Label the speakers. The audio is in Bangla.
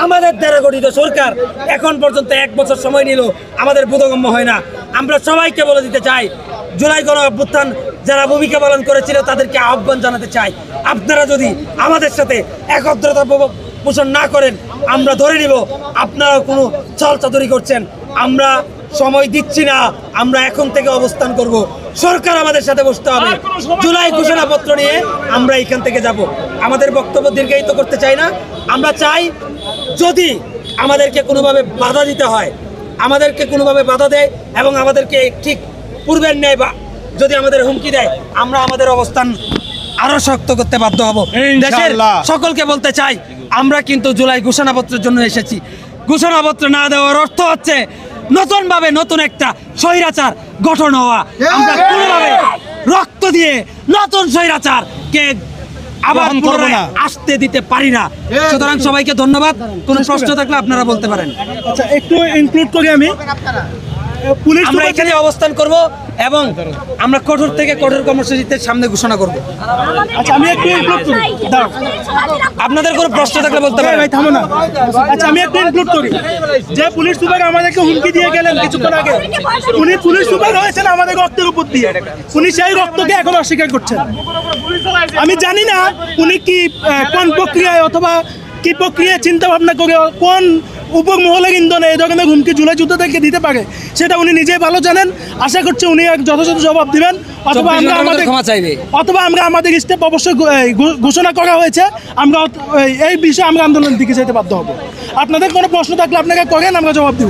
Speaker 1: আমাদের দ্বারা গঠিত সরকার এখন পর্যন্ত 1 বছর সময় নিল, আমাদের বোধগম্য হয় না। আমরা সবাইকে বলে দিতে চাই, জুলাই গণ অভ্যুত্থান যারা ভূমিকা পালন করেছিল তাদেরকে আহ্বান জানাতে চাই, আপনারা যদি আমাদের সাথে একত্রতা পোষণ না করেন আমরা ধরে নিব আপনারা কোনো ছলচাতুরি করছেন। আমরা সময় দিচ্ছি না, আমরা এখন থেকে অবস্থান করব। সরকার আমাদের সাথে বসতে হবে। জুলাই ঘোষণাপত্র নিয়ে আমরা এখান থেকে যাব। আমাদের বক্তব্য দীর্ঘায়িত করতে চাই না। আমরা চাই যদি আমাদেরকে কোনোভাবে বাধা দিতে হয়, আমাদেরকে কোনোভাবে বাধা দেয় এবং আমাদেরকে ঠিক পূর্বের ন্যায় বা যদি আমাদের হুমকি দেয়, আমরা আমাদের অবস্থান আরো শক্ত করতে বাধ্য হব। দেশের সকলকে বলতে চাই, আমরা কিন্তু জুলাই ঘোষণাপত্রের জন্য এসেছি। ঘোষণাপত্র না দেওয়ার অর্থ হচ্ছে নতুন ভাবে নতুন একটা স্বৈরাচার গঠন হওয়া। আমরা কোনোভাবে রক্ত দিয়ে নতুন স্বৈরাচারকে আবার আসতে দিতে পারি না। সুতরাং সবাইকে ধন্যবাদ। কোনো প্রশ্ন থাকলে আপনারা বলতে পারেন।
Speaker 2: আচ্ছা, একটু ইনক্লুড করি আমি। পুলিশ
Speaker 1: আমরা এখানে অবস্থান করব এবং আমরা কঠোর থেকে কঠোর কর্মসূচিতে সামনে ঘোষণা করব।
Speaker 2: আচ্ছা, আমি একটু ইনক্লুড করি। দাও,
Speaker 1: আপনাদের কোনো প্রশ্ন থাকলে বলতে পারেন।
Speaker 2: ভাই থামো না। আচ্ছা, আমি একটু ইনক্লুড করি যে পুলিশ সুপার আমাদেরকে হুমকি দিয়ে গেলেন কিছুক্ষণ আগে। উনি পুলিশ সুপার হয়েছেন আমাদের রক্তের উপর দিয়ে। উনি সেই রক্তকে এখন অস্বীকার করছেন। আমি জানি না উনি কি কোন প্রক্রিয়ায় অথবা কি প্রক্রিয়া চিন্তা ভাবনা করে কোন উপর মহলের ইন্ধনে এই ধরনের হুমকি জুলাই যুদ্ধদেরকে দিতে পারে সেটা উনি নিজেই ভালো জানেন। আশা করছি উনি এক যথাযথ জবাব দিবেন, অথবা আমরা আমাদের স্টেপ অবশ্যই ঘোষণা করা হয়েছে। আমরা এই বিষয়ে আমরা আন্দোলনের দিকে যেতে বাধ্য হব। আপনাদের কোনো প্রশ্ন থাকলে আপনারা করেন, আমরা জবাব দিব।